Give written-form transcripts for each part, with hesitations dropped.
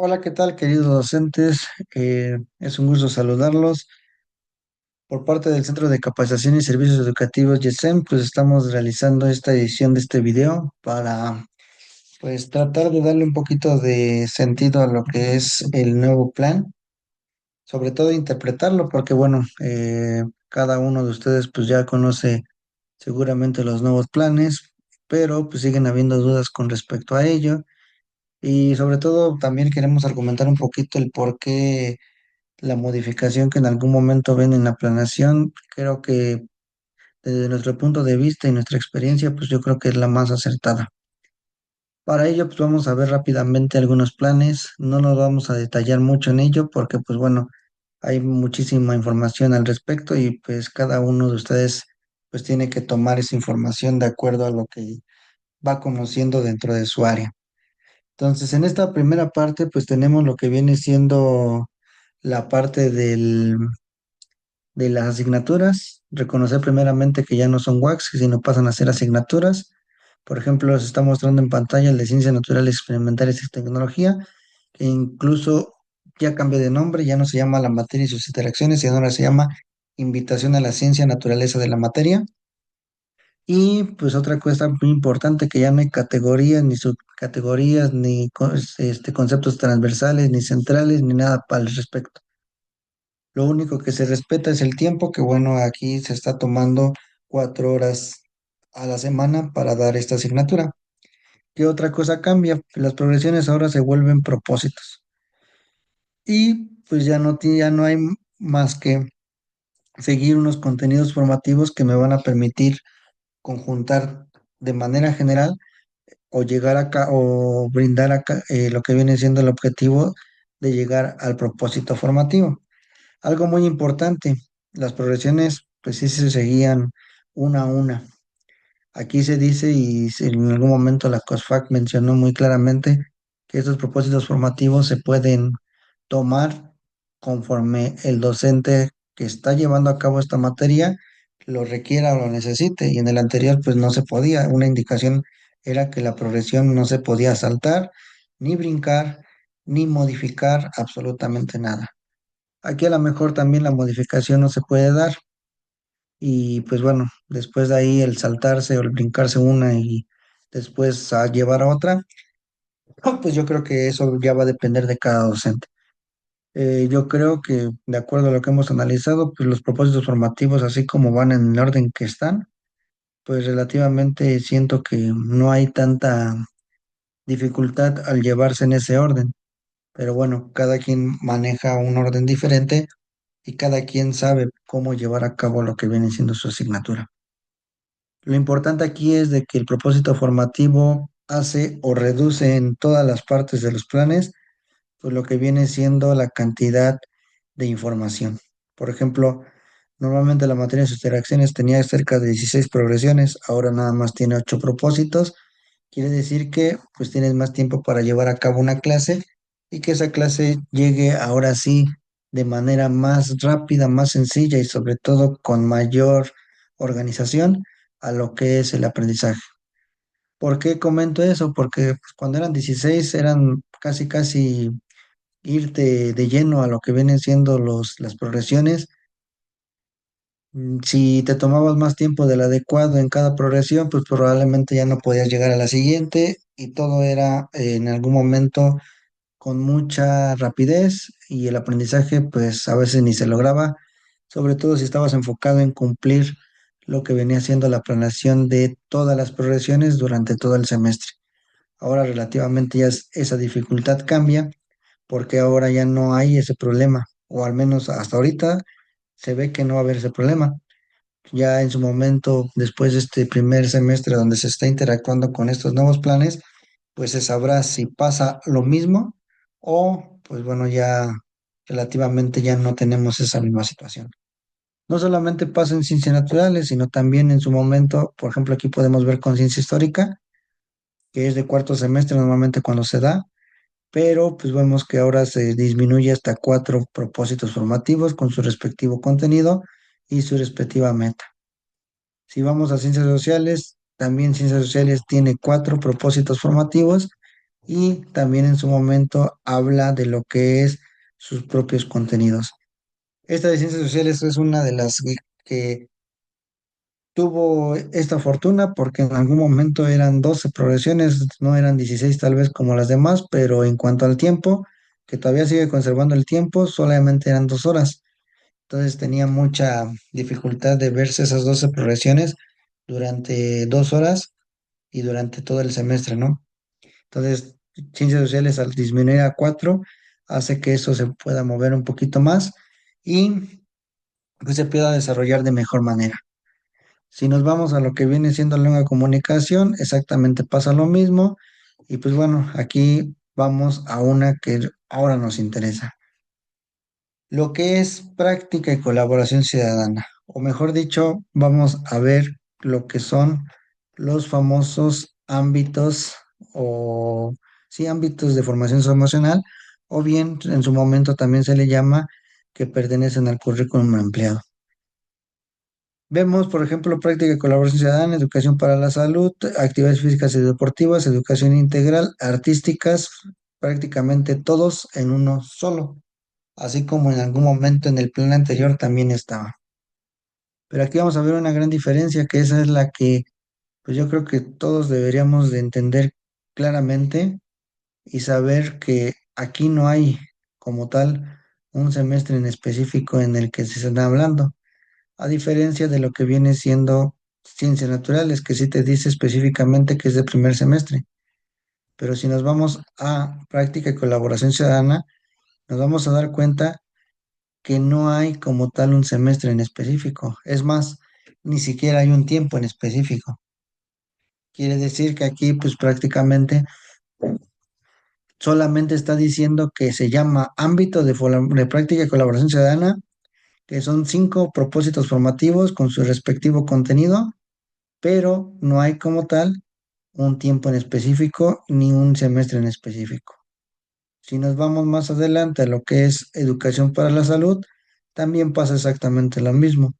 Hola, ¿qué tal, queridos docentes? Es un gusto saludarlos. Por parte del Centro de Capacitación y Servicios Educativos YESEM, pues estamos realizando esta edición de este video para pues tratar de darle un poquito de sentido a lo que es el nuevo plan, sobre todo interpretarlo, porque bueno, cada uno de ustedes pues ya conoce seguramente los nuevos planes, pero pues siguen habiendo dudas con respecto a ello. Y sobre todo también queremos argumentar un poquito el por qué la modificación que en algún momento ven en la planeación, creo que desde nuestro punto de vista y nuestra experiencia, pues yo creo que es la más acertada. Para ello, pues vamos a ver rápidamente algunos planes. No nos vamos a detallar mucho en ello porque, pues bueno, hay muchísima información al respecto y pues cada uno de ustedes pues tiene que tomar esa información de acuerdo a lo que va conociendo dentro de su área. Entonces, en esta primera parte, pues tenemos lo que viene siendo la parte de las asignaturas, reconocer primeramente que ya no son WACs, sino pasan a ser asignaturas. Por ejemplo, se está mostrando en pantalla el de Ciencias Naturales Experimentales y Tecnología, que incluso ya cambió de nombre, ya no se llama la materia y sus interacciones, sino ahora se llama Invitación a la Ciencia Naturaleza de la Materia. Y pues otra cosa muy importante, que ya no hay categorías, ni subcategorías, ni conceptos transversales, ni centrales, ni nada al respecto. Lo único que se respeta es el tiempo, que bueno, aquí se está tomando 4 horas a la semana para dar esta asignatura. ¿Qué otra cosa cambia? Las progresiones ahora se vuelven propósitos. Y pues ya no hay más que seguir unos contenidos formativos que me van a permitir conjuntar de manera general o llegar acá o brindar acá lo que viene siendo el objetivo de llegar al propósito formativo. Algo muy importante, las progresiones pues sí se seguían una a una. Aquí se dice en algún momento la COSFAC mencionó muy claramente que estos propósitos formativos se pueden tomar conforme el docente que está llevando a cabo esta materia lo requiera o lo necesite. Y en el anterior pues no se podía. Una indicación era que la progresión no se podía saltar, ni brincar, ni modificar absolutamente nada. Aquí a lo mejor también la modificación no se puede dar y pues bueno, después de ahí el saltarse o el brincarse una y después a llevar a otra, pues yo creo que eso ya va a depender de cada docente. Yo creo que de acuerdo a lo que hemos analizado, pues los propósitos formativos, así como van en el orden que están, pues relativamente siento que no hay tanta dificultad al llevarse en ese orden. Pero bueno, cada quien maneja un orden diferente y cada quien sabe cómo llevar a cabo lo que viene siendo su asignatura. Lo importante aquí es de que el propósito formativo hace o reduce en todas las partes de los planes, pues lo que viene siendo la cantidad de información. Por ejemplo, normalmente la materia de sus interacciones tenía cerca de 16 progresiones, ahora nada más tiene 8 propósitos. Quiere decir que pues tienes más tiempo para llevar a cabo una clase y que esa clase llegue ahora sí de manera más rápida, más sencilla y sobre todo con mayor organización a lo que es el aprendizaje. ¿Por qué comento eso? Porque pues, cuando eran 16 eran casi casi irte de lleno a lo que vienen siendo las progresiones. Si te tomabas más tiempo del adecuado en cada progresión, pues probablemente ya no podías llegar a la siguiente y todo era en algún momento con mucha rapidez y el aprendizaje pues a veces ni se lograba, sobre todo si estabas enfocado en cumplir lo que venía siendo la planeación de todas las progresiones durante todo el semestre. Ahora relativamente esa dificultad cambia porque ahora ya no hay ese problema, o al menos hasta ahorita se ve que no va a haber ese problema. Ya en su momento, después de este primer semestre donde se está interactuando con estos nuevos planes, pues se sabrá si pasa lo mismo o, pues bueno, ya relativamente ya no tenemos esa misma situación. No solamente pasa en ciencias naturales, sino también en su momento, por ejemplo, aquí podemos ver con ciencia histórica, que es de cuarto semestre normalmente cuando se da, pero pues vemos que ahora se disminuye hasta 4 propósitos formativos con su respectivo contenido y su respectiva meta. Si vamos a ciencias sociales, también ciencias sociales tiene 4 propósitos formativos y también en su momento habla de lo que es sus propios contenidos. Esta de ciencias sociales es una de las que tuvo esta fortuna porque en algún momento eran 12 progresiones, no eran 16 tal vez como las demás, pero en cuanto al tiempo, que todavía sigue conservando el tiempo, solamente eran 2 horas. Entonces tenía mucha dificultad de verse esas 12 progresiones durante 2 horas y durante todo el semestre, ¿no? Entonces, ciencias sociales al disminuir a 4 hace que eso se pueda mover un poquito más y pues se pueda desarrollar de mejor manera. Si nos vamos a lo que viene siendo lengua de comunicación, exactamente pasa lo mismo. Y pues bueno, aquí vamos a una que ahora nos interesa. Lo que es práctica y colaboración ciudadana. O mejor dicho, vamos a ver lo que son los famosos ámbitos o sí, ámbitos de formación emocional, o bien en su momento también se le llama que pertenecen al currículum empleado. Vemos, por ejemplo, práctica y colaboración ciudadana, educación para la salud, actividades físicas y deportivas, educación integral, artísticas, prácticamente todos en uno solo, así como en algún momento en el plan anterior también estaba. Pero aquí vamos a ver una gran diferencia, que esa es la que pues yo creo que todos deberíamos de entender claramente y saber que aquí no hay como tal un semestre en específico en el que se está hablando a diferencia de lo que viene siendo ciencias naturales, que sí te dice específicamente que es de primer semestre. Pero si nos vamos a práctica y colaboración ciudadana, nos vamos a dar cuenta que no hay como tal un semestre en específico. Es más, ni siquiera hay un tiempo en específico. Quiere decir que aquí, pues prácticamente solamente está diciendo que se llama ámbito de práctica y colaboración ciudadana, que son 5 propósitos formativos con su respectivo contenido, pero no hay como tal un tiempo en específico ni un semestre en específico. Si nos vamos más adelante a lo que es educación para la salud, también pasa exactamente lo mismo.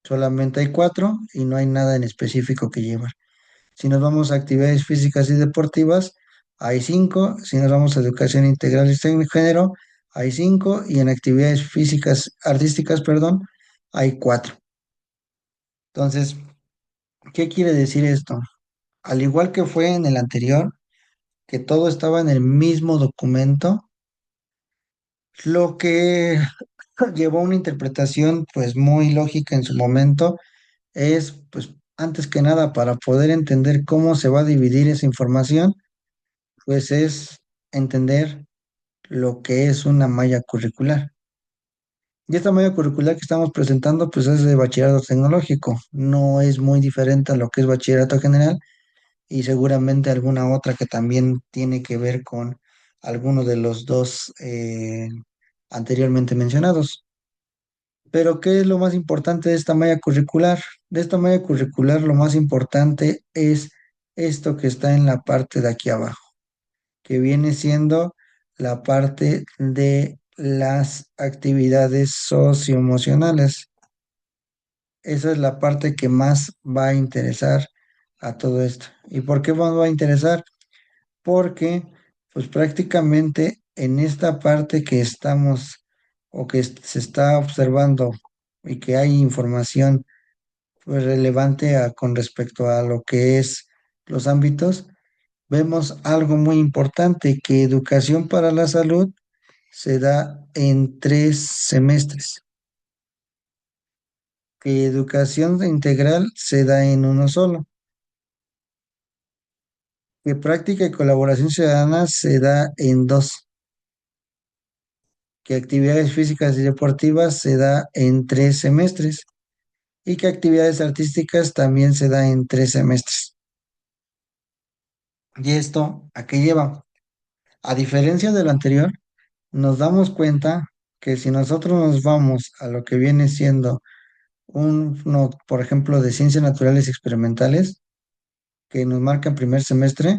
Solamente hay 4 y no hay nada en específico que llevar. Si nos vamos a actividades físicas y deportivas, hay 5. Si nos vamos a educación integral y género, hay 5. Y en actividades físicas, artísticas, perdón, hay 4. Entonces, ¿qué quiere decir esto? Al igual que fue en el anterior, que todo estaba en el mismo documento, lo que llevó a una interpretación pues muy lógica en su momento es pues antes que nada para poder entender cómo se va a dividir esa información, pues es entender lo que es una malla curricular. Y esta malla curricular que estamos presentando pues es de bachillerato tecnológico, no es muy diferente a lo que es bachillerato general y seguramente alguna otra que también tiene que ver con alguno de los dos anteriormente mencionados. Pero, ¿qué es lo más importante de esta malla curricular? De esta malla curricular, lo más importante es esto que está en la parte de aquí abajo, que viene siendo la parte de las actividades socioemocionales. Esa es la parte que más va a interesar a todo esto. ¿Y por qué más va a interesar? Porque pues prácticamente en esta parte que estamos o que se está observando y que hay información pues, relevante con respecto a lo que es los ámbitos, vemos algo muy importante, que educación para la salud se da en 3 semestres, que educación integral se da en uno solo, que práctica y colaboración ciudadana se da en 2, que actividades físicas y deportivas se da en 3 semestres y que actividades artísticas también se da en 3 semestres. ¿Y esto a qué lleva? A diferencia de lo anterior, nos damos cuenta que si nosotros nos vamos a lo que viene siendo uno, por ejemplo, de ciencias naturales experimentales, que nos marca en primer semestre,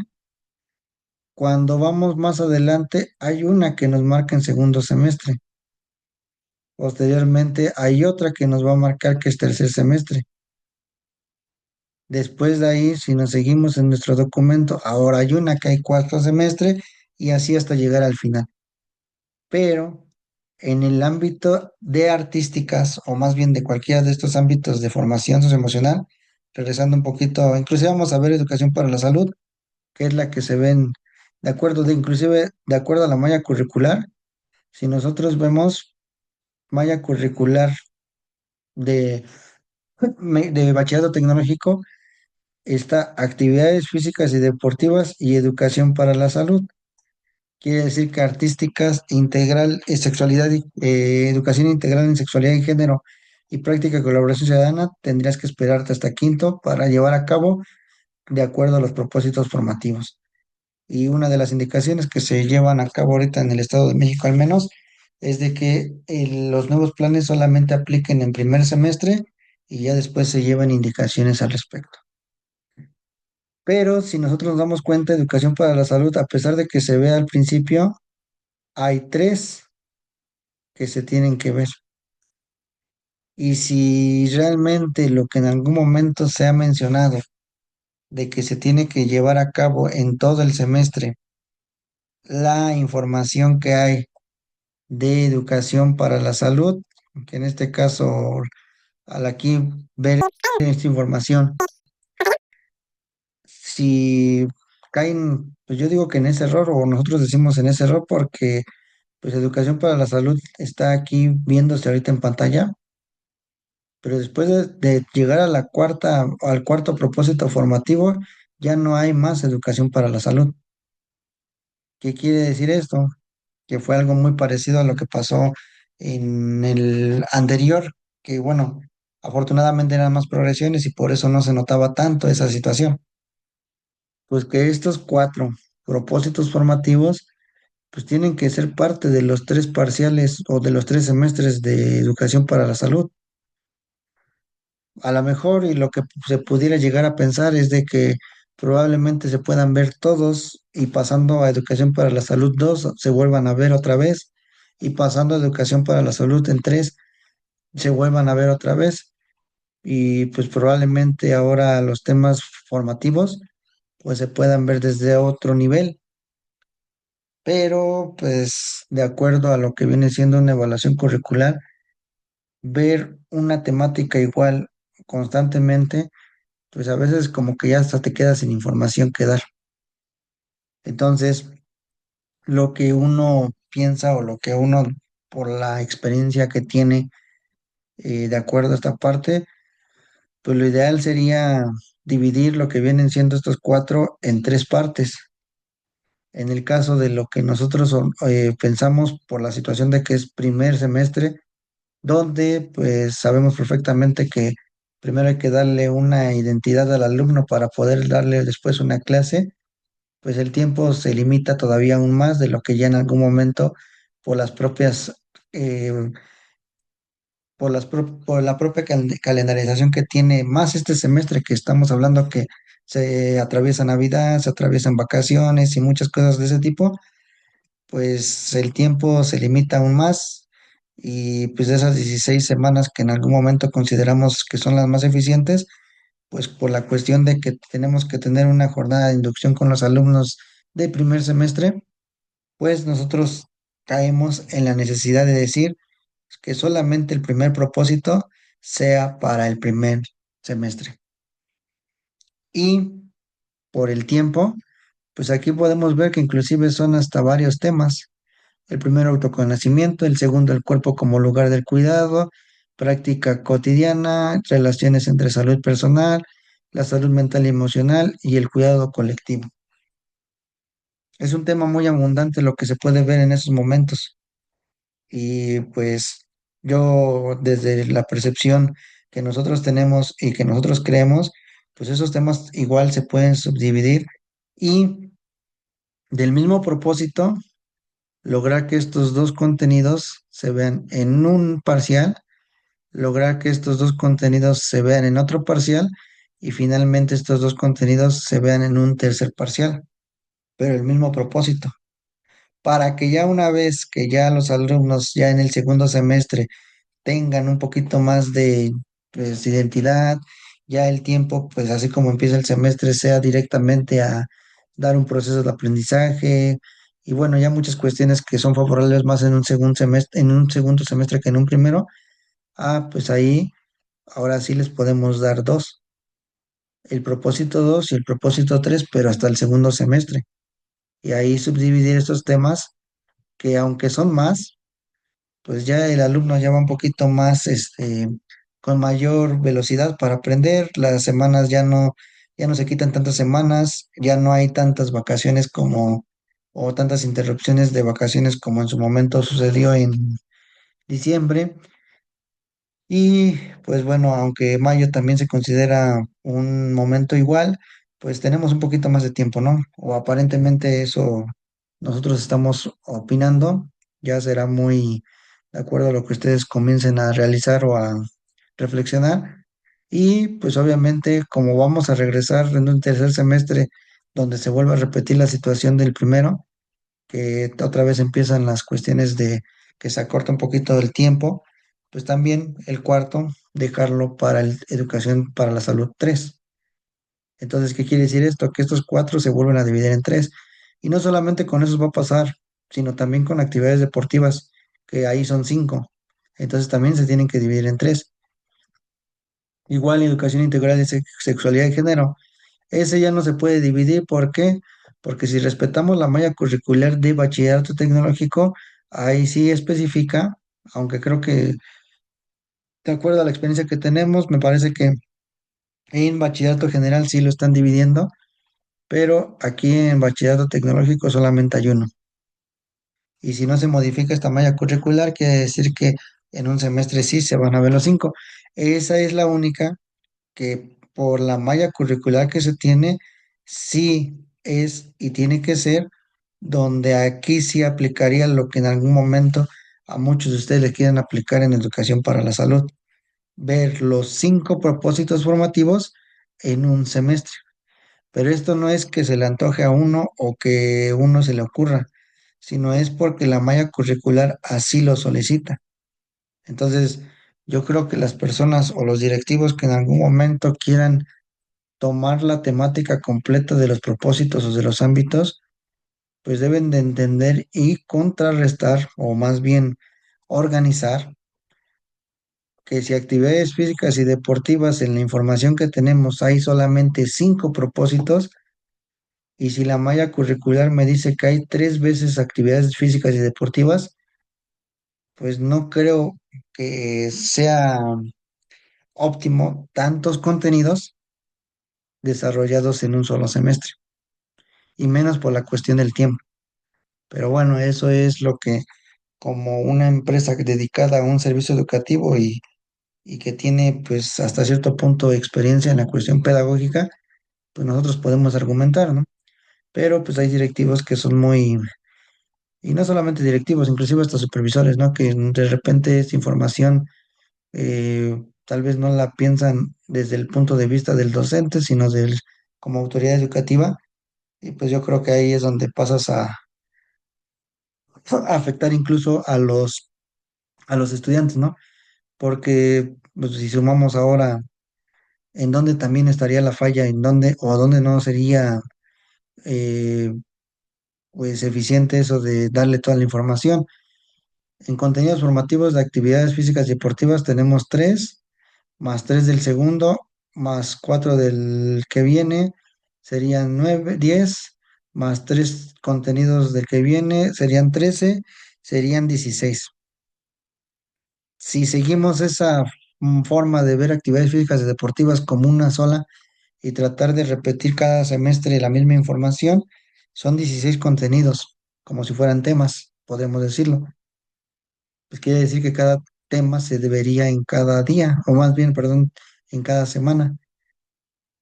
cuando vamos más adelante hay una que nos marca en segundo semestre. Posteriormente hay otra que nos va a marcar que es tercer semestre. Después de ahí, si nos seguimos en nuestro documento, ahora hay una que hay cuarto semestre y así hasta llegar al final. Pero en el ámbito de artísticas, o más bien de cualquiera de estos ámbitos de formación socioemocional, regresando un poquito, inclusive vamos a ver educación para la salud, que es la que se ven de acuerdo inclusive de acuerdo a la malla curricular. Si nosotros vemos malla curricular de, de bachillerato tecnológico, está actividades físicas y deportivas y educación para la salud. Quiere decir que artísticas, integral, sexualidad, educación integral en sexualidad y género y práctica de colaboración ciudadana, tendrías que esperarte hasta quinto para llevar a cabo de acuerdo a los propósitos formativos. Y una de las indicaciones que se llevan a cabo ahorita en el Estado de México al menos es de que los nuevos planes solamente apliquen en primer semestre y ya después se llevan indicaciones al respecto. Pero si nosotros nos damos cuenta, educación para la salud, a pesar de que se vea al principio, hay tres que se tienen que ver. Y si realmente lo que en algún momento se ha mencionado de que se tiene que llevar a cabo en todo el semestre, la información que hay de educación para la salud, que en este caso, al aquí ver esta información, si caen, pues yo digo que en ese error, o nosotros decimos en ese error, porque pues educación para la salud está aquí viéndose ahorita en pantalla, pero después de llegar a la cuarta, al cuarto propósito formativo, ya no hay más educación para la salud. ¿Qué quiere decir esto? Que fue algo muy parecido a lo que pasó en el anterior, que bueno, afortunadamente eran más progresiones y por eso no se notaba tanto esa situación. Pues que estos cuatro propósitos formativos pues tienen que ser parte de los tres parciales o de los tres semestres de educación para la salud. A lo mejor y lo que se pudiera llegar a pensar es de que probablemente se puedan ver todos y pasando a educación para la salud 2 se vuelvan a ver otra vez y pasando a educación para la salud en 3 se vuelvan a ver otra vez y pues probablemente ahora los temas formativos pues se puedan ver desde otro nivel, pero pues de acuerdo a lo que viene siendo una evaluación curricular, ver una temática igual constantemente pues a veces como que ya hasta te quedas sin información que dar. Entonces, lo que uno piensa o lo que uno, por la experiencia que tiene, de acuerdo a esta parte, pues lo ideal sería dividir lo que vienen siendo estos cuatro en tres partes. En el caso de lo que nosotros pensamos por la situación de que es primer semestre, donde pues sabemos perfectamente que primero hay que darle una identidad al alumno para poder darle después una clase, pues el tiempo se limita todavía aún más de lo que ya en algún momento por las propias, eh, por la propia calendarización que tiene más este semestre que estamos hablando que se atraviesa Navidad, se atraviesan vacaciones y muchas cosas de ese tipo, pues el tiempo se limita aún más y pues de esas 16 semanas que en algún momento consideramos que son las más eficientes, pues por la cuestión de que tenemos que tener una jornada de inducción con los alumnos de primer semestre, pues nosotros caemos en la necesidad de decir que solamente el primer propósito sea para el primer semestre. Y por el tiempo, pues aquí podemos ver que inclusive son hasta varios temas. El primero, autoconocimiento; el segundo, el cuerpo como lugar del cuidado; práctica cotidiana; relaciones entre salud personal; la salud mental y emocional; y el cuidado colectivo. Es un tema muy abundante lo que se puede ver en esos momentos. Y pues yo desde la percepción que nosotros tenemos y que nosotros creemos, pues esos temas igual se pueden subdividir y del mismo propósito lograr que estos dos contenidos se vean en un parcial, lograr que estos dos contenidos se vean en otro parcial y finalmente estos dos contenidos se vean en un tercer parcial, pero el mismo propósito, para que ya una vez que ya los alumnos ya en el segundo semestre tengan un poquito más de pues, identidad ya el tiempo, pues así como empieza el semestre, sea directamente a dar un proceso de aprendizaje y bueno, ya muchas cuestiones que son favorables más en un segundo semestre, en un segundo semestre que en un primero, pues ahí ahora sí les podemos dar dos, el propósito 2 y el propósito 3 pero hasta el segundo semestre. Y ahí subdividir estos temas que aunque son más, pues ya el alumno ya va un poquito más, con mayor velocidad para aprender, las semanas ya no se quitan tantas semanas, ya no hay tantas vacaciones como, o tantas interrupciones de vacaciones como en su momento sucedió en diciembre. Y pues bueno, aunque mayo también se considera un momento igual, pues tenemos un poquito más de tiempo, ¿no? O aparentemente eso nosotros estamos opinando, ya será muy de acuerdo a lo que ustedes comiencen a realizar o a reflexionar. Y pues obviamente como vamos a regresar en un tercer semestre donde se vuelve a repetir la situación del primero, que otra vez empiezan las cuestiones de que se acorta un poquito el tiempo, pues también el cuarto, dejarlo para el educación para la salud 3. Entonces, ¿qué quiere decir esto? Que estos cuatro se vuelven a dividir en tres. Y no solamente con eso va a pasar, sino también con actividades deportivas, que ahí son cinco. Entonces también se tienen que dividir en tres. Igual educación integral de sexualidad y género. Ese ya no se puede dividir. ¿Por qué? Porque si respetamos la malla curricular de bachillerato tecnológico, ahí sí especifica, aunque creo que de acuerdo a la experiencia que tenemos, me parece que en bachillerato general sí lo están dividiendo, pero aquí en bachillerato tecnológico solamente hay uno. Y si no se modifica esta malla curricular, quiere decir que en un semestre sí se van a ver los cinco. Esa es la única que por la malla curricular que se tiene, sí es y tiene que ser donde aquí sí aplicaría lo que en algún momento a muchos de ustedes le quieren aplicar en educación para la salud, ver los cinco propósitos formativos en un semestre. Pero esto no es que se le antoje a uno o que uno se le ocurra, sino es porque la malla curricular así lo solicita. Entonces, yo creo que las personas o los directivos que en algún momento quieran tomar la temática completa de los propósitos o de los ámbitos, pues deben de entender y contrarrestar, o más bien organizar, que si actividades físicas y deportivas en la información que tenemos hay solamente cinco propósitos, y si la malla curricular me dice que hay tres veces actividades físicas y deportivas, pues no creo que sea óptimo tantos contenidos desarrollados en un solo semestre, y menos por la cuestión del tiempo. Pero bueno, eso es lo que como una empresa dedicada a un servicio educativo y que tiene pues hasta cierto punto experiencia en la cuestión pedagógica, pues nosotros podemos argumentar, ¿no? Pero pues hay directivos que son muy, y no solamente directivos, inclusive hasta supervisores, ¿no? Que de repente esta información tal vez no la piensan desde el punto de vista del docente, sino del, como autoridad educativa, y pues yo creo que ahí es donde pasas a afectar incluso a los estudiantes, ¿no? Porque pues, si sumamos ahora en dónde también estaría la falla, en dónde o dónde no sería eh, pues eficiente eso de darle toda la información. En contenidos formativos de actividades físicas y deportivas tenemos tres, más tres del segundo, más cuatro del que viene, serían nueve, 10, más tres contenidos del que viene, serían 13, serían 16. Si seguimos esa forma de ver actividades físicas y deportivas como una sola y tratar de repetir cada semestre la misma información, son 16 contenidos, como si fueran temas, podemos decirlo. Pues quiere decir que cada tema se debería en cada día, o más bien, perdón, en cada semana.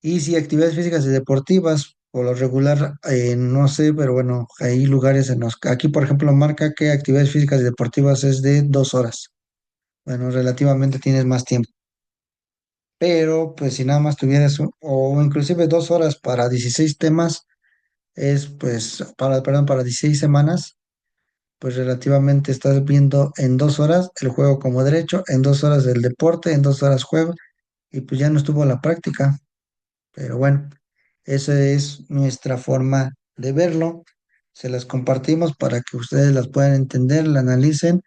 Y si actividades físicas y deportivas, por lo regular, no sé, pero bueno, hay lugares en los que, aquí por ejemplo marca que actividades físicas y deportivas es de 2 horas. Bueno, relativamente tienes más tiempo. Pero pues si nada más tuvieras, o inclusive 2 horas para 16 temas, es pues, perdón, para 16 semanas, pues relativamente estás viendo en 2 horas el juego como derecho, en 2 horas el deporte, en 2 horas juego, y pues ya no estuvo la práctica. Pero bueno, esa es nuestra forma de verlo. Se las compartimos para que ustedes las puedan entender, la analicen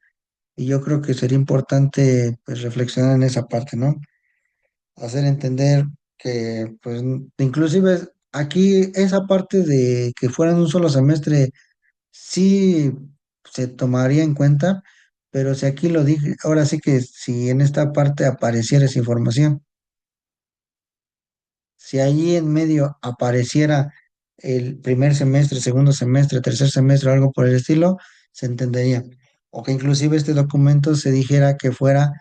y yo creo que sería importante pues reflexionar en esa parte, ¿no? Hacer entender que pues inclusive aquí esa parte de que fueran un solo semestre sí se tomaría en cuenta, pero si aquí lo dije, ahora sí que si en esta parte apareciera esa información. Si allí en medio apareciera el primer semestre, segundo semestre, tercer semestre o algo por el estilo, se entendería. O que inclusive este documento se dijera que fuera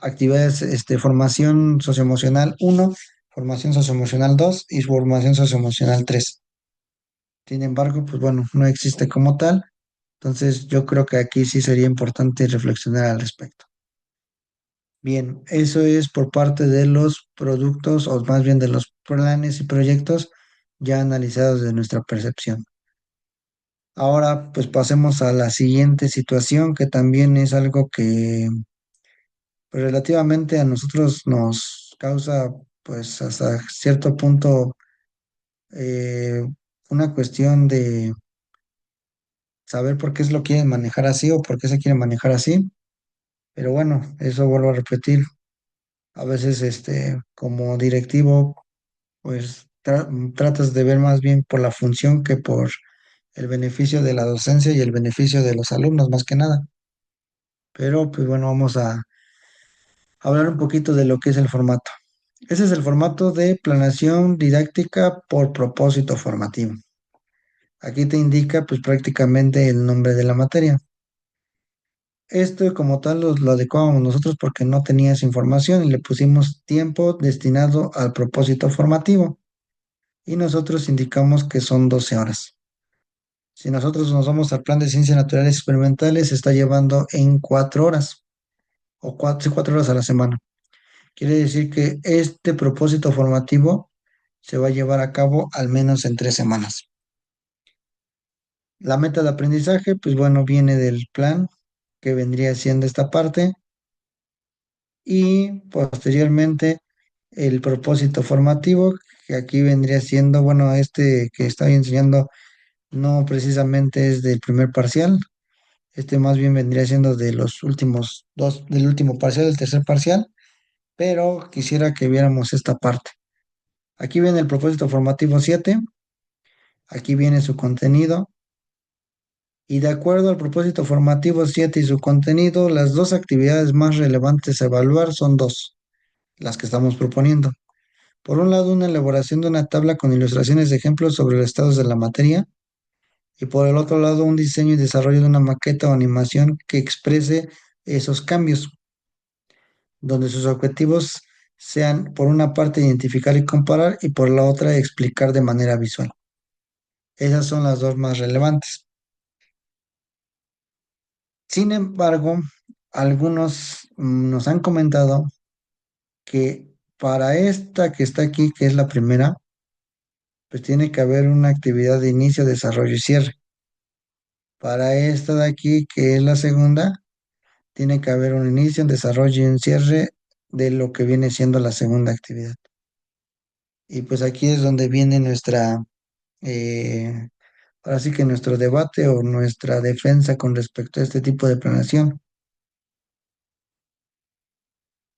actividades, formación socioemocional uno, formación socioemocional 2 y formación socioemocional 3. Sin embargo, pues bueno, no existe como tal. Entonces yo creo que aquí sí sería importante reflexionar al respecto. Bien, eso es por parte de los productos o más bien de los planes y proyectos ya analizados de nuestra percepción. Ahora, pues pasemos a la siguiente situación que también es algo que pues, relativamente a nosotros nos causa pues hasta cierto punto eh, una cuestión de saber por qué lo quieren manejar así o por qué se quiere manejar así. Pero bueno, eso vuelvo a repetir. A veces como directivo pues tratas de ver más bien por la función que por el beneficio de la docencia y el beneficio de los alumnos, más que nada. Pero pues bueno, vamos a hablar un poquito de lo que es el formato. Ese es el formato de planeación didáctica por propósito formativo. Aquí te indica pues prácticamente el nombre de la materia. Esto como tal lo adecuábamos nosotros porque no tenía esa información y le pusimos tiempo destinado al propósito formativo y nosotros indicamos que son 12 horas. Si nosotros nos vamos al plan de ciencias naturales experimentales, se está llevando en 4 horas o cuatro, sí, 4 horas a la semana. Quiere decir que este propósito formativo se va a llevar a cabo al menos en 3 semanas. La meta de aprendizaje, pues bueno, viene del plan que vendría siendo esta parte y posteriormente el propósito formativo, que aquí vendría siendo, bueno, este que estoy enseñando no precisamente es del primer parcial. Este más bien vendría siendo de los últimos dos, del último parcial, del tercer parcial, pero quisiera que viéramos esta parte. Aquí viene el propósito formativo 7, aquí viene su contenido, y de acuerdo al propósito formativo 7 y su contenido, las dos actividades más relevantes a evaluar son dos, las que estamos proponiendo. Por un lado, una elaboración de una tabla con ilustraciones de ejemplos sobre los estados de la materia, y por el otro lado, un diseño y desarrollo de una maqueta o animación que exprese esos cambios, donde sus objetivos sean, por una parte, identificar y comparar, y por la otra, explicar de manera visual. Esas son las dos más relevantes. Sin embargo, algunos nos han comentado que para esta que está aquí, que es la primera, pues tiene que haber una actividad de inicio, desarrollo y cierre. Para esta de aquí, que es la segunda, tiene que haber un inicio, un desarrollo y un cierre de lo que viene siendo la segunda actividad. Y pues aquí es donde viene eh, ahora sí que nuestro debate o nuestra defensa con respecto a este tipo de planeación.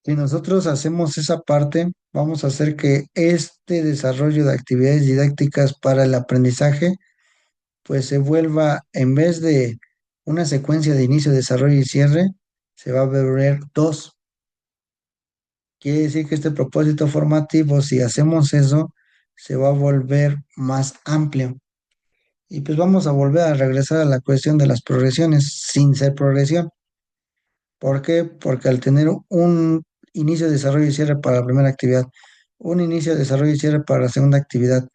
Si nosotros hacemos esa parte, vamos a hacer que este desarrollo de actividades didácticas para el aprendizaje, pues se vuelva, en vez de una secuencia de inicio, desarrollo y cierre, se va a volver dos. Quiere decir que este propósito formativo, si hacemos eso, se va a volver más amplio. Y pues vamos a volver a regresar a la cuestión de las progresiones sin ser progresión. ¿Por qué? Porque al tener un inicio, desarrollo y cierre para la primera actividad, un inicio, desarrollo y cierre para la segunda actividad,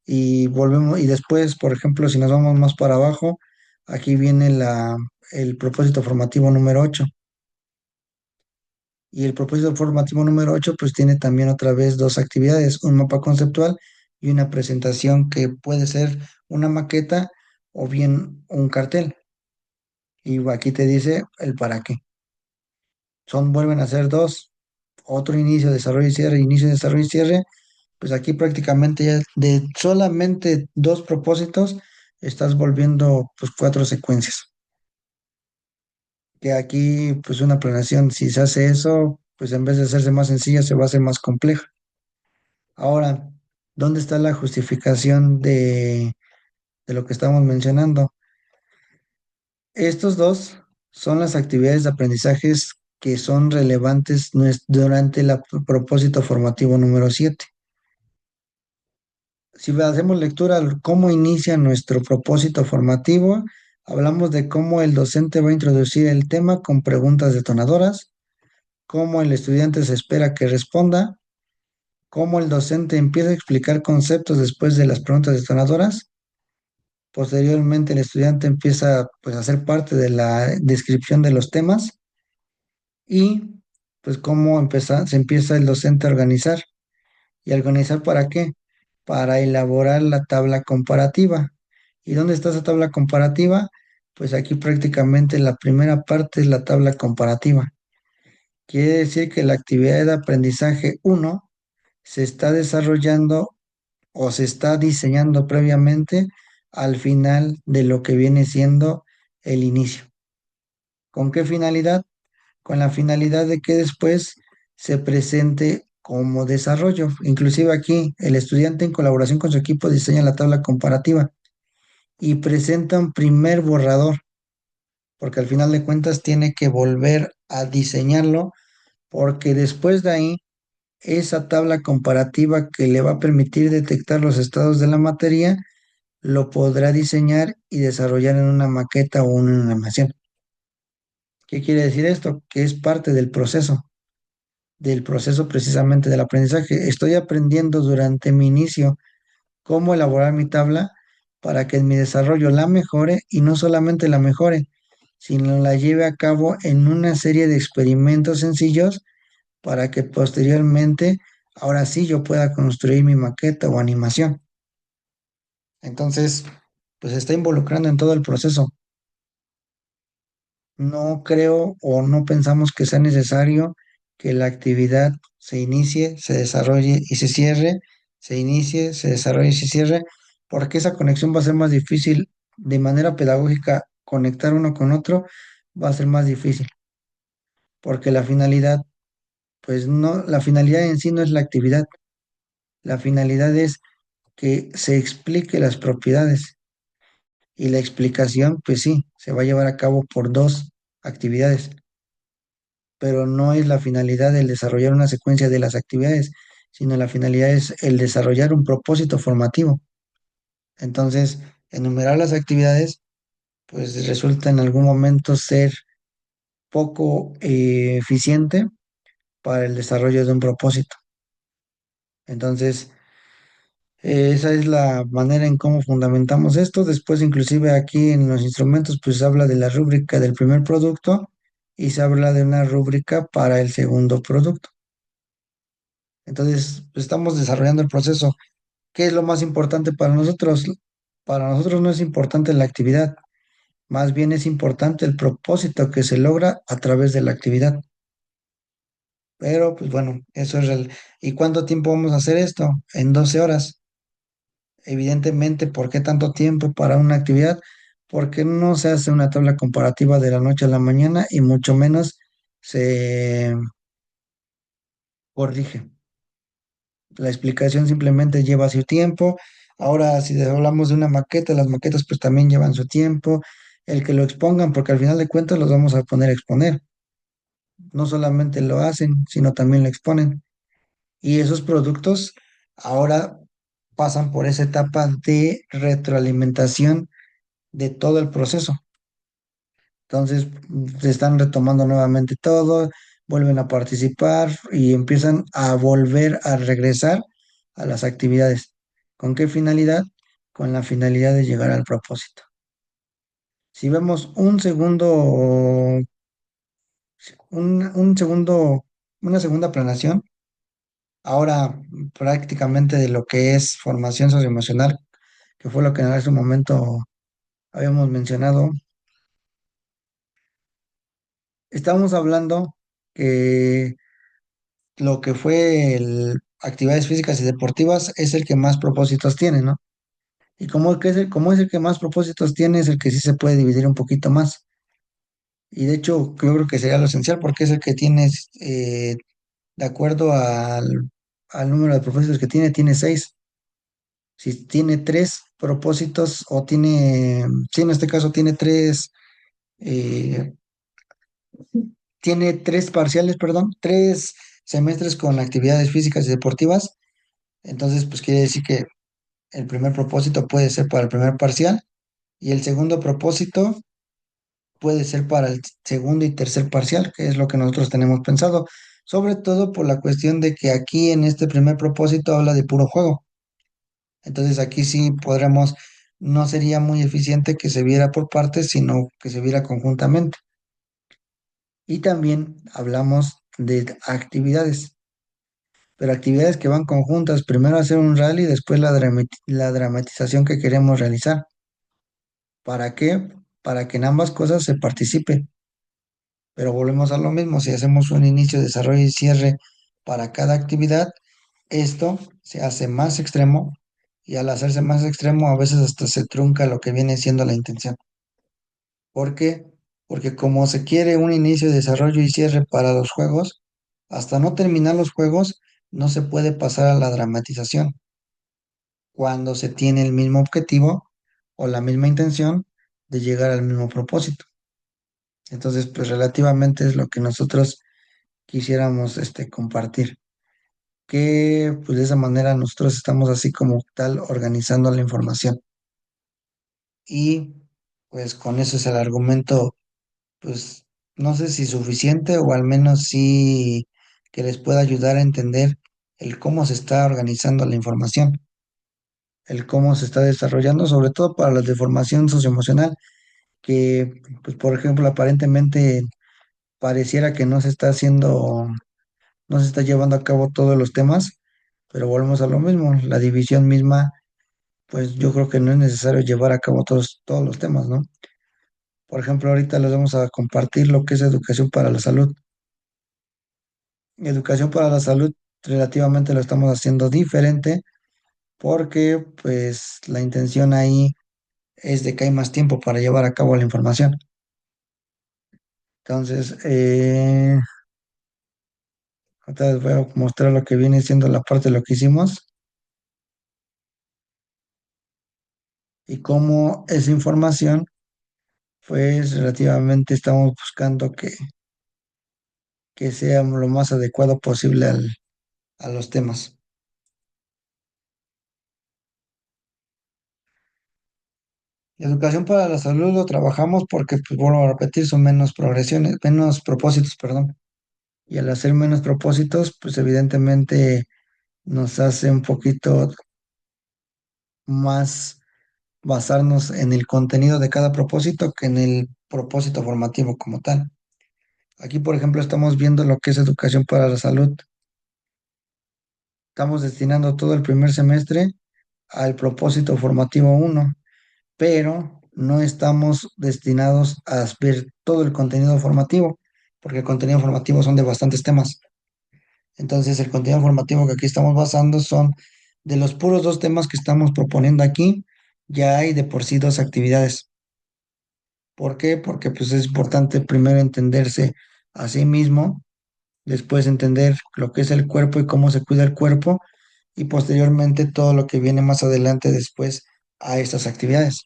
y volvemos, y después, por ejemplo, si nos vamos más para abajo, aquí viene el propósito formativo número 8. Y el propósito formativo número 8 pues tiene también otra vez dos actividades, un mapa conceptual y una presentación que puede ser una maqueta o bien un cartel. Y aquí te dice el para qué. Vuelven a ser dos. otro inicio, desarrollo y cierre, inicio, desarrollo y cierre, pues aquí prácticamente ya de solamente dos propósitos estás volviendo pues cuatro secuencias. Que aquí pues una planeación, si se hace eso, pues en vez de hacerse más sencilla, se va a hacer más compleja. Ahora, ¿dónde está la justificación de lo que estamos mencionando? Estos dos son las actividades de aprendizajes que son relevantes durante el propósito formativo número 7. Si hacemos lectura a cómo inicia nuestro propósito formativo, hablamos de cómo el docente va a introducir el tema con preguntas detonadoras, cómo el estudiante se espera que responda, cómo el docente empieza a explicar conceptos después de las preguntas detonadoras. Posteriormente, el estudiante empieza pues, a hacer parte de la descripción de los temas y pues cómo se empieza el docente a organizar. ¿Y a organizar para qué? Para elaborar la tabla comparativa. ¿Y dónde está esa tabla comparativa? Pues aquí prácticamente la primera parte es la tabla comparativa. Quiere decir que la actividad de aprendizaje uno se está desarrollando o se está diseñando previamente al final de lo que viene siendo el inicio. ¿Con qué finalidad? Con la finalidad de que después se presente como desarrollo. Inclusive aquí el estudiante en colaboración con su equipo diseña la tabla comparativa y presenta un primer borrador, porque al final de cuentas tiene que volver a diseñarlo, porque después de ahí esa tabla comparativa que le va a permitir detectar los estados de la materia, lo podrá diseñar y desarrollar en una maqueta o una animación. ¿Qué quiere decir esto? Que es parte del proceso precisamente del aprendizaje. Estoy aprendiendo durante mi inicio cómo elaborar mi tabla para que en mi desarrollo la mejore y no solamente la mejore, sino la lleve a cabo en una serie de experimentos sencillos para que posteriormente, ahora sí, yo pueda construir mi maqueta o animación. Entonces, pues se está involucrando en todo el proceso. No creo o no pensamos que sea necesario que la actividad se inicie, se desarrolle y se cierre, se inicie, se desarrolle y se cierre, porque esa conexión va a ser más difícil de manera pedagógica, conectar uno con otro va a ser más difícil, porque la finalidad, pues no, la finalidad en sí no es la actividad, la finalidad es que se explique las propiedades y la explicación, pues sí, se va a llevar a cabo por dos actividades, pero no es la finalidad el desarrollar una secuencia de las actividades, sino la finalidad es el desarrollar un propósito formativo. Entonces, enumerar las actividades, pues resulta en algún momento ser poco eficiente para el desarrollo de un propósito. Entonces, esa es la manera en cómo fundamentamos esto. Después, inclusive aquí en los instrumentos, pues se habla de la rúbrica del primer producto y se habla de una rúbrica para el segundo producto. Entonces, estamos desarrollando el proceso. ¿Qué es lo más importante para nosotros? Para nosotros no es importante la actividad, más bien es importante el propósito que se logra a través de la actividad. Pero, pues bueno, eso es real. ¿Y cuánto tiempo vamos a hacer esto? En 12 horas. Evidentemente, ¿por qué tanto tiempo para una actividad? Porque no se hace una tabla comparativa de la noche a la mañana y mucho menos se corrige. La explicación simplemente lleva su tiempo. Ahora, si hablamos de una maqueta, las maquetas pues también llevan su tiempo. El que lo expongan, porque al final de cuentas los vamos a poner a exponer. No solamente lo hacen, sino también lo exponen. Y esos productos ahora pasan por esa etapa de retroalimentación de todo el proceso. Entonces, se están retomando nuevamente todo, vuelven a participar y empiezan a volver a regresar a las actividades. ¿Con qué finalidad? Con la finalidad de llegar al propósito. Si vemos un segundo, una segunda planación, ahora prácticamente de lo que es formación socioemocional, que fue lo que en ese momento habíamos mencionado, estábamos hablando que lo que fue el actividades físicas y deportivas es el que más propósitos tiene, ¿no? Y como es el que más propósitos tiene, es el que sí se puede dividir un poquito más. Y de hecho, yo creo que sería lo esencial porque es el que tiene, de acuerdo al número de propósitos que tiene seis. Si tiene tres propósitos o sí, en este caso eh, tiene tres parciales, perdón, tres semestres con actividades físicas y deportivas, entonces pues quiere decir que el primer propósito puede ser para el primer parcial y el segundo propósito puede ser para el segundo y tercer parcial, que es lo que nosotros tenemos pensado, sobre todo por la cuestión de que aquí en este primer propósito habla de puro juego. Entonces aquí sí podremos, no sería muy eficiente que se viera por partes, sino que se viera conjuntamente. Y también hablamos de actividades, pero actividades que van conjuntas, primero hacer un rally, después la dramatización que queremos realizar. ¿Para qué? Para que en ambas cosas se participe. Pero volvemos a lo mismo, si hacemos un inicio, desarrollo y cierre para cada actividad, esto se hace más extremo y al hacerse más extremo a veces hasta se trunca lo que viene siendo la intención. ¿Por qué? Porque como se quiere un inicio, desarrollo y cierre para los juegos, hasta no terminar los juegos no se puede pasar a la dramatización cuando se tiene el mismo objetivo o la misma intención de llegar al mismo propósito. Entonces, pues relativamente es lo que nosotros quisiéramos compartir. Que pues de esa manera nosotros estamos así como tal organizando la información. Y pues con eso es el argumento, pues no sé si suficiente o al menos sí que les pueda ayudar a entender el cómo se está organizando la información, el cómo se está desarrollando, sobre todo para las de formación socioemocional, que pues por ejemplo aparentemente pareciera que no se está haciendo, no se está llevando a cabo todos los temas, pero volvemos a lo mismo, la división misma, pues yo creo que no es necesario llevar a cabo todos los temas, ¿no? Por ejemplo, ahorita les vamos a compartir lo que es educación para la salud. Educación para la salud relativamente lo estamos haciendo diferente porque pues la intención ahí es de que hay más tiempo para llevar a cabo la información. Entonces, ahorita les voy a mostrar lo que viene siendo la parte de lo que hicimos y cómo esa información, pues relativamente estamos buscando que sea lo más adecuado posible a los temas. Educación para la salud lo trabajamos porque, pues, vuelvo a repetir, son menos progresiones, menos propósitos, perdón. Y al hacer menos propósitos, pues evidentemente nos hace un poquito más basarnos en el contenido de cada propósito que en el propósito formativo como tal. Aquí, por ejemplo, estamos viendo lo que es educación para la salud. Estamos destinando todo el primer semestre al propósito formativo uno, pero no estamos destinados a ver todo el contenido formativo, porque el contenido formativo son de bastantes temas. Entonces, el contenido formativo que aquí estamos basando son de los puros dos temas que estamos proponiendo aquí, ya hay de por sí dos actividades. ¿Por qué? Porque pues es importante primero entenderse a sí mismo, después entender lo que es el cuerpo y cómo se cuida el cuerpo, y posteriormente todo lo que viene más adelante después a estas actividades.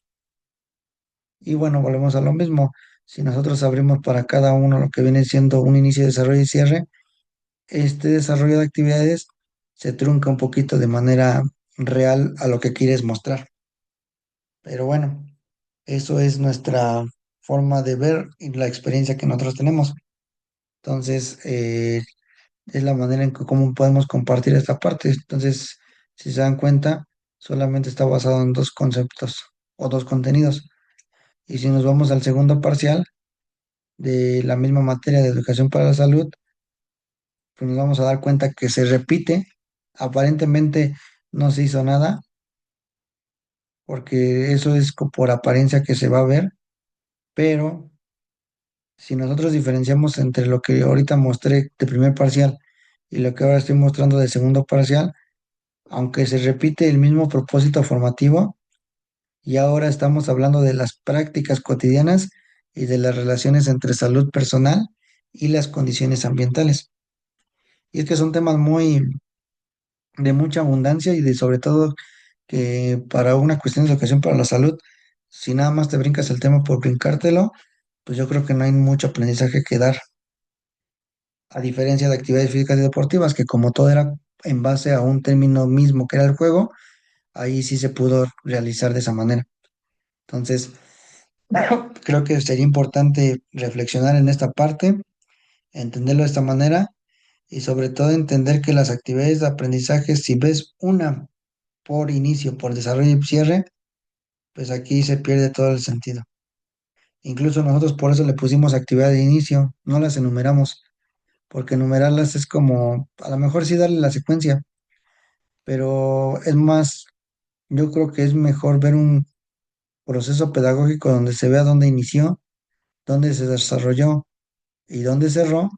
Y bueno, volvemos a lo mismo. Si nosotros abrimos para cada uno lo que viene siendo un inicio, desarrollo y cierre, este desarrollo de actividades se trunca un poquito de manera real a lo que quieres mostrar. Pero bueno, eso es nuestra forma de ver y la experiencia que nosotros tenemos. Entonces, es la manera en que cómo podemos compartir esta parte. Entonces, si se dan cuenta, solamente está basado en dos conceptos o dos contenidos. Y si nos vamos al segundo parcial de la misma materia de educación para la salud, pues nos vamos a dar cuenta que se repite. Aparentemente no se hizo nada, porque eso es por apariencia que se va a ver, pero si nosotros diferenciamos entre lo que ahorita mostré de primer parcial y lo que ahora estoy mostrando de segundo parcial, aunque se repite el mismo propósito formativo, y ahora estamos hablando de las prácticas cotidianas y de las relaciones entre salud personal y las condiciones ambientales. Y es que son temas muy de mucha abundancia y de sobre todo que para una cuestión de educación para la salud, si nada más te brincas el tema por brincártelo, pues yo creo que no hay mucho aprendizaje que dar, a diferencia de actividades físicas y deportivas, que como todo era en base a un término mismo que era el juego, ahí sí se pudo realizar de esa manera. Entonces, creo que sería importante reflexionar en esta parte, entenderlo de esta manera y sobre todo entender que las actividades de aprendizaje, si ves una por inicio, por desarrollo y cierre, pues aquí se pierde todo el sentido. Incluso nosotros por eso le pusimos actividad de inicio, no las enumeramos, porque enumerarlas es como, a lo mejor sí darle la secuencia, pero es más, yo creo que es mejor ver un proceso pedagógico donde se vea dónde inició, dónde se desarrolló y dónde cerró,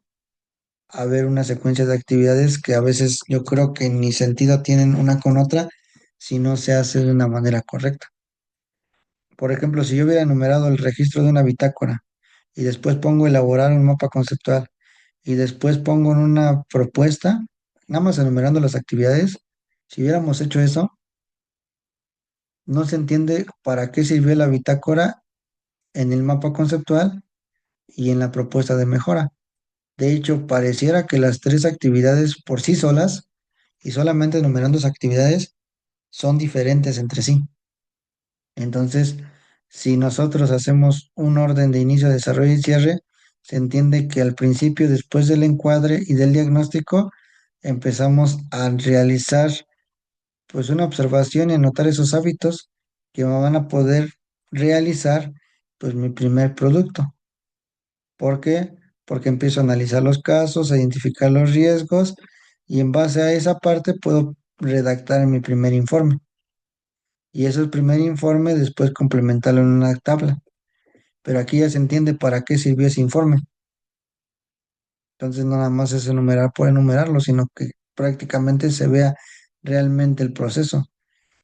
a ver una secuencia de actividades que a veces yo creo que ni sentido tienen una con otra si no se hace de una manera correcta. Por ejemplo, si yo hubiera enumerado el registro de una bitácora y después pongo elaborar un mapa conceptual y después pongo en una propuesta, nada más enumerando las actividades, si hubiéramos hecho eso, no se entiende para qué sirvió la bitácora en el mapa conceptual y en la propuesta de mejora. De hecho, pareciera que las tres actividades por sí solas y solamente enumerando esas actividades son diferentes entre sí. Entonces, si nosotros hacemos un orden de inicio, desarrollo y cierre, se entiende que al principio, después del encuadre y del diagnóstico, empezamos a realizar pues una observación y anotar esos hábitos que me van a poder realizar pues mi primer producto. ¿Por qué? Porque empiezo a analizar los casos, a identificar los riesgos y en base a esa parte puedo redactar mi primer informe. Y ese primer informe después complementarlo en una tabla. Pero aquí ya se entiende para qué sirvió ese informe. Entonces no nada más es enumerar por enumerarlo, sino que prácticamente se vea realmente el proceso.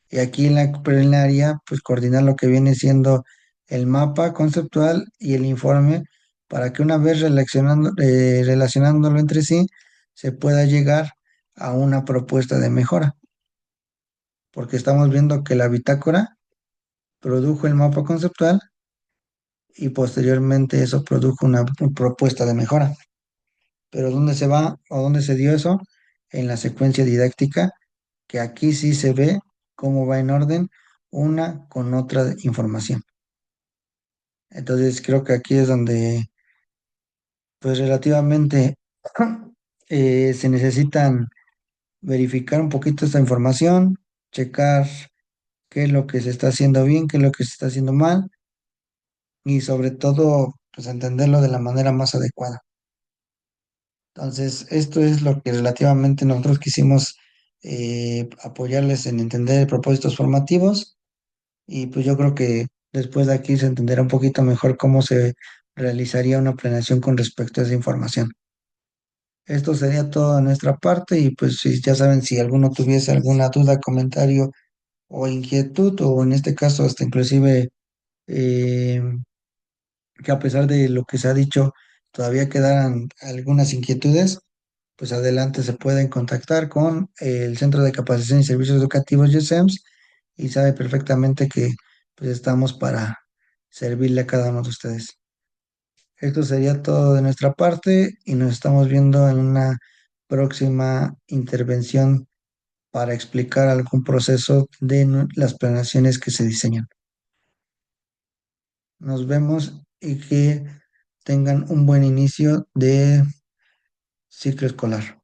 Y aquí en la plenaria, pues coordinar lo que viene siendo el mapa conceptual y el informe para que una vez relacionándolo entre sí, se pueda llegar a una propuesta de mejora. Porque estamos viendo que la bitácora produjo el mapa conceptual y posteriormente eso produjo una propuesta de mejora. Pero ¿dónde se va o dónde se dio eso? En la secuencia didáctica, que aquí sí se ve cómo va en orden una con otra información. Entonces creo que aquí es donde pues relativamente se necesitan verificar un poquito esta información, checar qué es lo que se está haciendo bien, qué es lo que se está haciendo mal y sobre todo pues entenderlo de la manera más adecuada. Entonces, esto es lo que relativamente nosotros quisimos apoyarles en entender propósitos formativos y pues yo creo que después de aquí se entenderá un poquito mejor cómo se realizaría una planeación con respecto a esa información. Esto sería todo de nuestra parte y pues si ya saben si alguno tuviese alguna duda, comentario o inquietud o en este caso hasta inclusive eh, que a pesar de lo que se ha dicho todavía quedaran algunas inquietudes, pues adelante se pueden contactar con el Centro de Capacitación y Servicios Educativos YESEMS y sabe perfectamente que pues estamos para servirle a cada uno de ustedes. Esto sería todo de nuestra parte y nos estamos viendo en una próxima intervención para explicar algún proceso de las planeaciones que se diseñan. Nos vemos y que tengan un buen inicio de ciclo escolar.